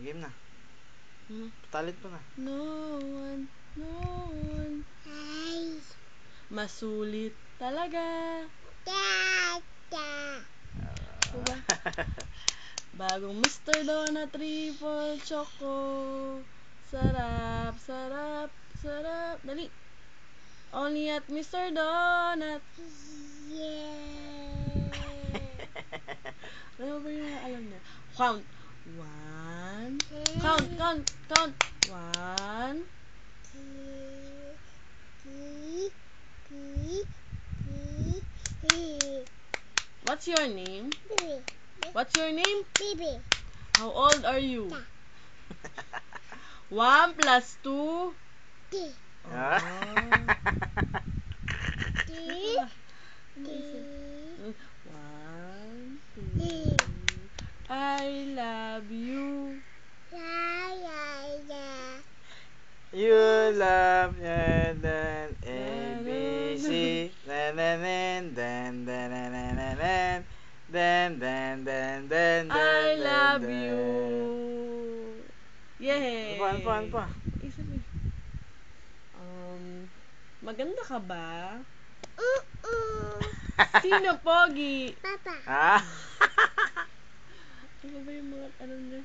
Game na. Talent mo na. No one, no one. Ay. Masulit talaga. Diba? Bagong Mr. Donut Triple Choco. Sarap, sarap, sarap. Dali. Only at Mr. Donut. Yeah. Ano ba yung mga alam niya? Count. One. Count, count, count. One. What's your name? Baby. What's your name? Baby. How old are you? 1 plus 2. Ah. One, two. I love you. You love and then A B C then I love you. Yay! Ano pa? Isa pa. Maganda ka ba? Sino pogi? Papa. Ah? Ano ba yung mga ano niya?